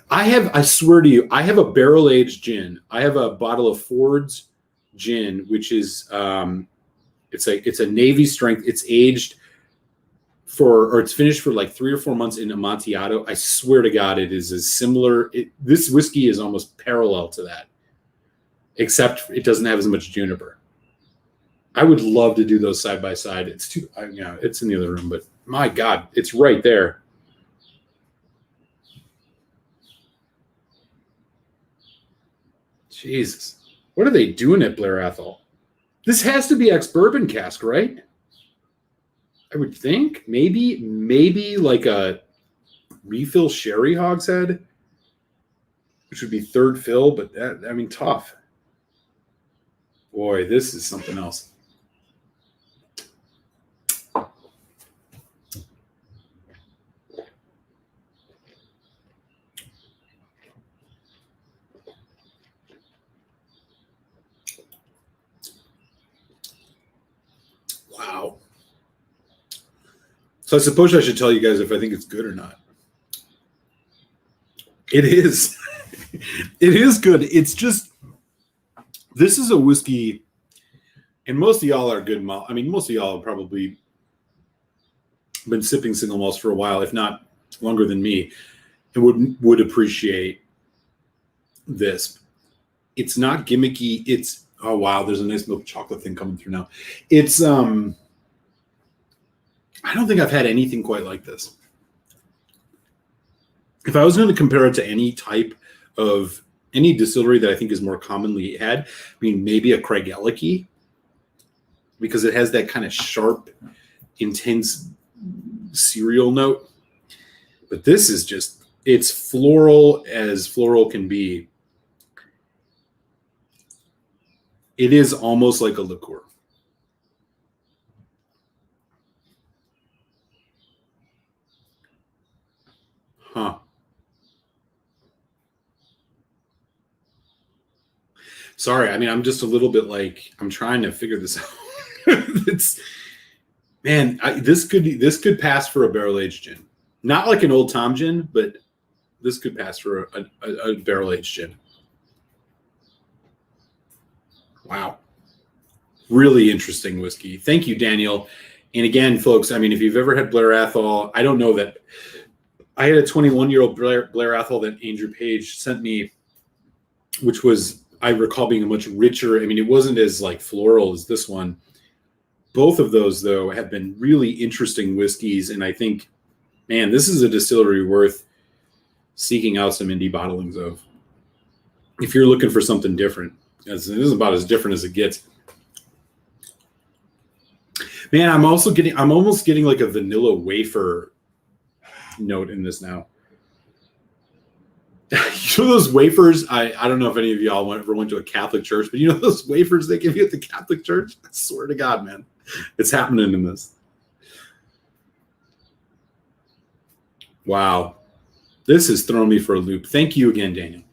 I swear to you, I have a barrel aged gin. I have a bottle of Ford's gin, which is it's a Navy strength. It's aged it's finished for like 3 or 4 months in Amontillado. I swear to God, it is as similar. This whiskey is almost parallel to that, except it doesn't have as much juniper. I would love to do those side by side. It's it's in the other room, but my God, it's right there. Jesus, what are they doing at Blair Athol? This has to be ex-bourbon cask, right? I would think maybe like a refill sherry hogshead, which would be third fill, but tough. Boy, this is something else. Wow. So I suppose I should tell you guys if I think it's good or not. It is. It is good. It's just, this is a whiskey, and most of y'all are good malt. I mean, most of y'all have probably been sipping single malts for a while, if not longer than me, and would appreciate this. It's not gimmicky. It's, oh wow, there's a nice milk chocolate thing coming through now. It's I don't think I've had anything quite like this. If I was going to compare it to any type of any distillery that I think is more commonly had, I mean, maybe a Craig Ellachie, because it has that kind of sharp, intense cereal note. But this is just, it's floral as floral can be. It is almost like a liqueur. Huh. Sorry, I mean, I'm just a little bit like, I'm trying to figure this out. It's, man, this could pass for a barrel aged gin. Not like an Old Tom gin, but this could pass for a barrel aged gin. Wow. Really interesting whiskey. Thank you, Daniel. And again, folks, I mean, if you've ever had Blair Athol, I don't know that I had a 21-year-old Blair Athol that Andrew Page sent me, which was, I recall being a much richer. I mean, it wasn't as like floral as this one. Both of those, though, have been really interesting whiskeys. And I think, man, this is a distillery worth seeking out some indie bottlings of. If you're looking for something different, this is about as different as it gets. Man, I'm almost getting like a vanilla wafer note in this now. You know those wafers? I don't know if any of y'all ever went to a Catholic church, but you know those wafers they give you at the Catholic church? I swear to God, man. It's happening in this. Wow. This has thrown me for a loop. Thank you again, Daniel.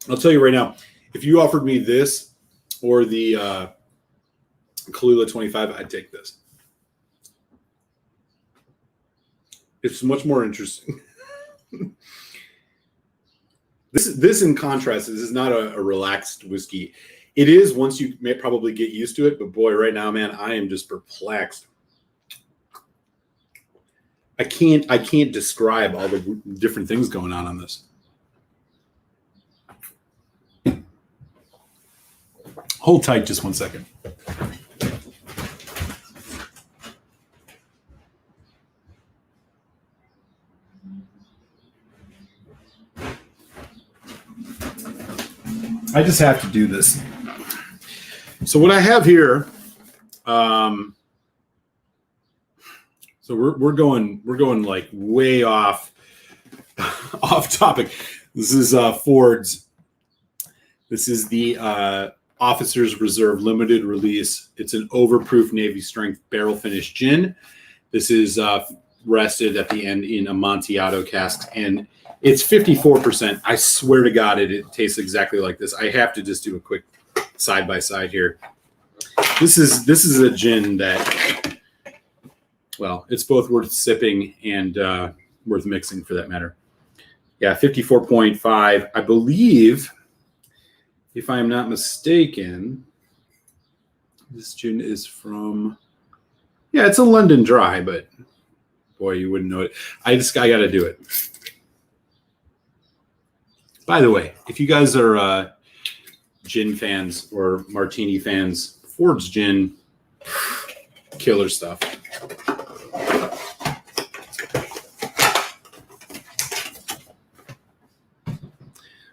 I'll tell you right now, if you offered me this or the Caol Ila 25, I'd take this. It's much more interesting. This in contrast, this is not a relaxed whiskey. It is once you may probably get used to it, but boy, right now, man, I am just perplexed. I can't describe all the different things going on this. Hold tight just 1 second. I just have to do this. So what I have here, so we're going like way off topic. This is Ford's. This is the Officers Reserve Limited Release. It's an overproof Navy strength barrel finish gin. This is rested at the end in Amontillado casks, and it's 54%. I swear to God, it tastes exactly like this. I have to just do a quick side by side here. This is a gin that, well, it's both worth sipping and worth mixing for that matter. Yeah, 54.5. I believe, if I am not mistaken, this gin is from, yeah, it's a London Dry, but boy, you wouldn't know it. I got to do it. By the way, if you guys are gin fans or martini fans, Ford's gin, killer stuff.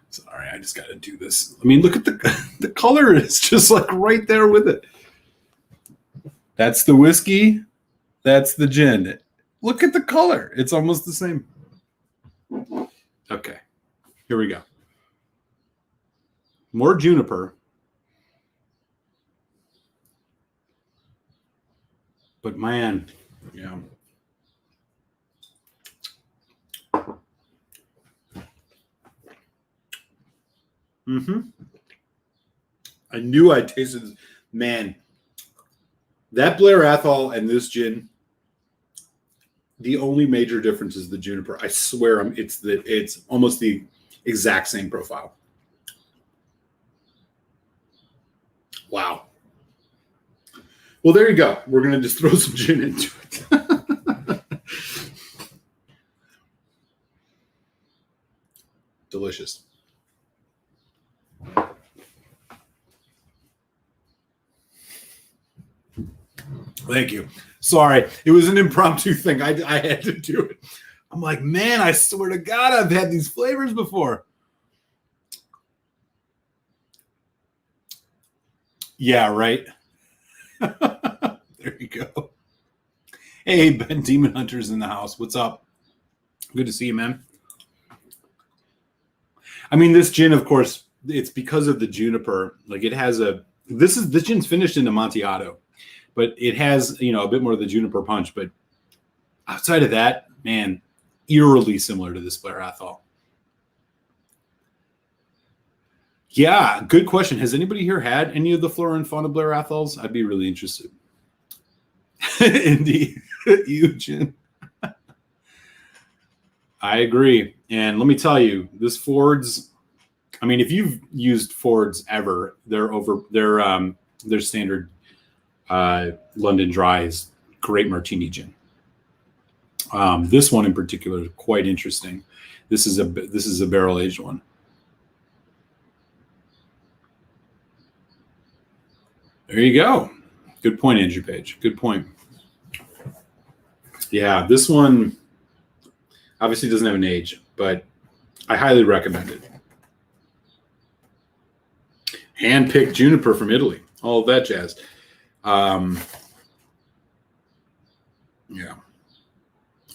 Sorry, I just got to do this. I mean, look at the color. It's just like right there with it. That's the whiskey. That's the gin. Look at the color. It's almost the same. Okay. Here we go. More juniper. But man, yeah. I knew I tasted, man, that Blair Athol and this gin, the only major difference is the juniper. I swear it's almost the exact same profile. Wow. Well, there you go. We're going to just throw some gin into it. Delicious. Thank you. Sorry. It was an impromptu thing. I had to do it. I'm like, man, I swear to God, I've had these flavors before. Yeah, right. There you go. Hey, Ben Demon Hunter's in the house. What's up? Good to see you, man. I mean, this gin, of course, it's because of the juniper. Like it has this gin's finished in Amontillado, but it has, a bit more of the juniper punch. But outside of that, man, eerily similar to this Blair Athol. Yeah, good question. Has anybody here had any of the Flora and Fauna Blair Athols? I'd be really interested. Indeed. Eugen. I agree. And let me tell you, this Ford's, I mean, if you've used Ford's ever, their standard London Dry is great martini gin. This one in particular is quite interesting. This is a barrel aged one. There you go. Good point, Andrew Page. Good point. Yeah, this one obviously doesn't have an age, but I highly recommend it. Hand-picked juniper from Italy. All of that jazz. Yeah.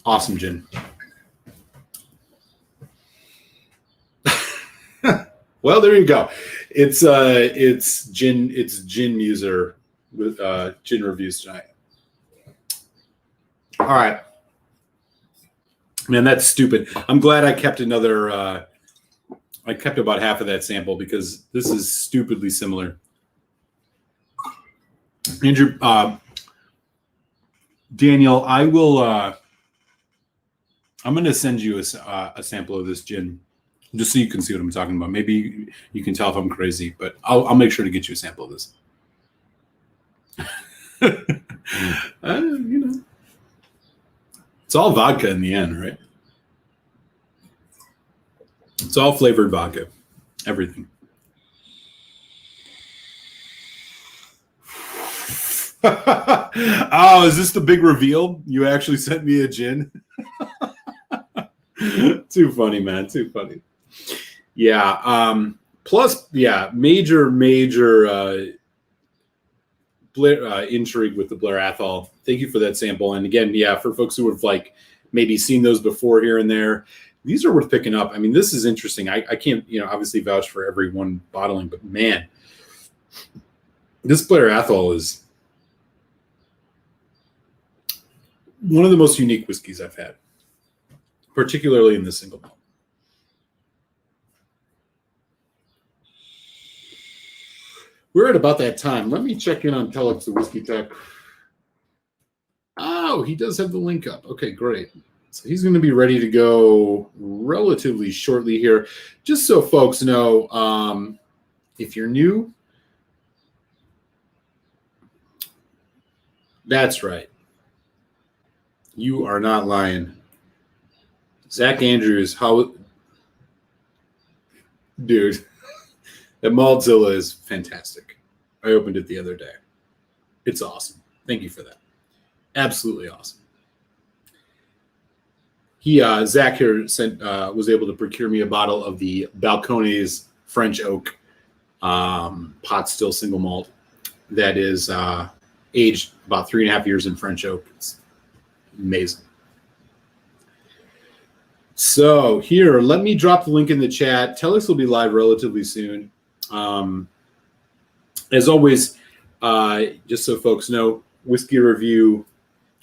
Awesome gin. Well, there you go. It's gin muser with gin reviews tonight. All right. Man, that's stupid. I'm glad I kept I kept about half of that sample because this is stupidly similar. Andrew, Daniel, I will. I'm going to send you a sample of this gin, just so you can see what I'm talking about. Maybe you can tell if I'm crazy, but I'll make sure to get you a sample of this. It's all vodka in the end, right? It's all flavored vodka. Everything. Oh, is this the big reveal? You actually sent me a gin? Too funny, man. Too funny. Yeah. Plus, yeah, major intrigue with the Blair Athol. Thank you for that sample. And again, yeah, for folks who have like maybe seen those before here and there, these are worth picking up. I mean, this is interesting. I can't, obviously vouch for every one bottling, but man, this Blair Athol is one of the most unique whiskeys I've had, particularly in the single malt. We're at about that time. Let me check in on Telex, the Whiskey Tech. Oh, he does have the link up. Okay, great. So he's going to be ready to go relatively shortly here. Just so folks know, if you're new, that's right. You are not lying. Zach Andrews, dude, that Maltzilla is fantastic. I opened it the other day. It's awesome. Thank you for that. Absolutely awesome. Zach here was able to procure me a bottle of the Balcones French Oak pot still single malt that is aged about 3.5 years in French Oak. It's amazing. So here, let me drop the link in the chat. Telex will be live relatively soon. As always, just so folks know, Whiskey Review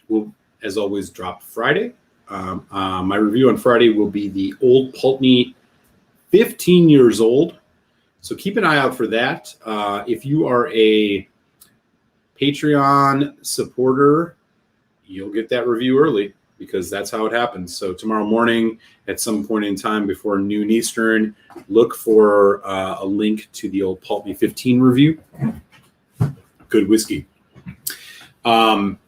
will, as always, drop Friday. My review on Friday will be the Old Pulteney 15 years old. So keep an eye out for that. If you are a Patreon supporter, you'll get that review early because that's how it happens. So tomorrow morning at some point in time before noon Eastern, look for a link to the Old Pulteney 15 review. Good whiskey. And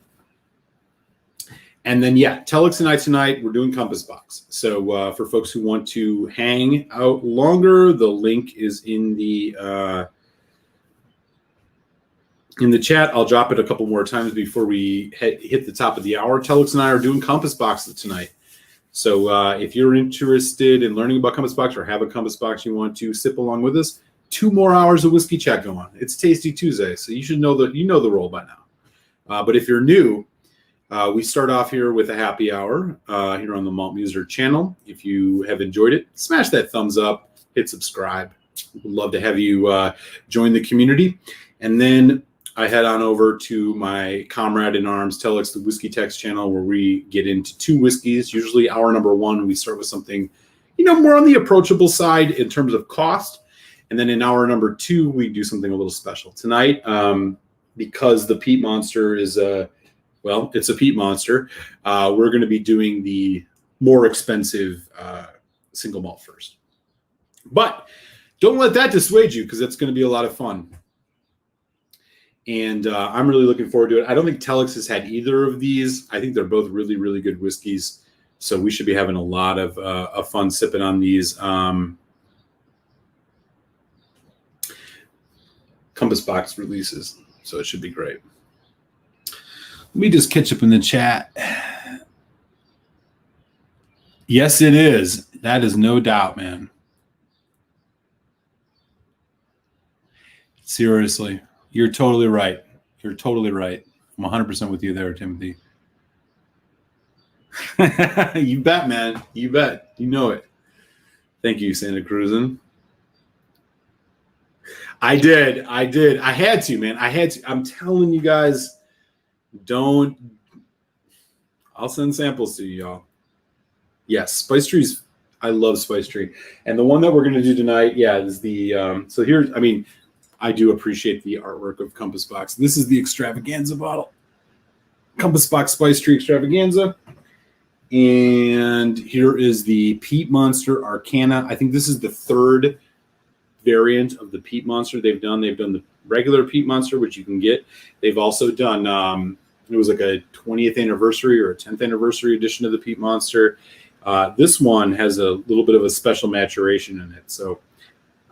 then, yeah, Telex and I tonight, we're doing Compass Box. So for folks who want to hang out longer, the link is in the chat. I'll drop it a couple more times before we hit the top of the hour. Telex and I are doing Compass Box tonight. So if you're interested in learning about Compass Box or have a Compass Box you want to sip along with us, 2 more hours of whiskey chat going on. It's Tasty Tuesday, so you should know the role by now. But if you're new, we start off here with a happy hour here on the Malt Muser channel. If you have enjoyed it, smash that thumbs up, hit subscribe. We'd love to have you join the community. And then I head on over to my comrade in arms, Telex, the Whiskey Text channel, where we get into 2 whiskeys. Usually hour number 1, we start with something, more on the approachable side in terms of cost. And then in hour number 2, we do something a little special. Tonight, because the Peat Monster is it's a peat monster. We're going to be doing the more expensive single malt first. But don't let that dissuade you because it's going to be a lot of fun. And I'm really looking forward to it. I don't think Telex has had either of these. I think they're both really, really good whiskeys. So we should be having a lot of fun sipping on these. Compass Box releases. So it should be great. Let me just catch up in the chat. Yes, it is. That is no doubt, man. Seriously. You're totally right. You're totally right. I'm 100% with you there, Timothy. You bet, man. You bet. You know it. Thank you, Santa Cruzan. I did. I had to, man. I had to. I'm telling you guys. I'll send samples to you, y'all. Yes, Spice Trees. I love Spice Tree. And the one that we're going to do tonight, is the, so here, I do appreciate the artwork of Compass Box. This is the Extravaganza bottle. Compass Box Spice Tree Extravaganza. And here is the Peat Monster Arcana. I think this is the 3rd variant of the Peat Monster they've done. They've done the regular Peat Monster, which you can get. They've also done It was like a 20th anniversary or a 10th anniversary edition of the Peat Monster. This one has a little bit of a special maturation in it. So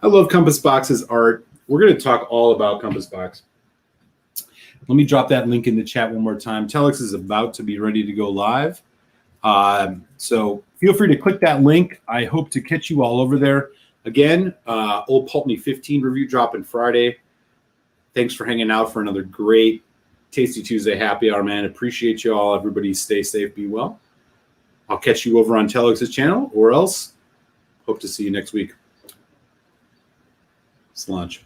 I love Compass Box's art. We're going to talk all about Compass Box. Let me drop that link in the chat one more time. Telex is about to be ready to go live. So feel free to click that link. I hope to catch you all over there. Again, Old Pulteney 15 review dropping Friday. Thanks for hanging out for another great Tasty Tuesday happy hour, man. Appreciate you all. Everybody stay safe, be well. I'll catch you over on Telex's channel, or else hope to see you next week. It's lunch.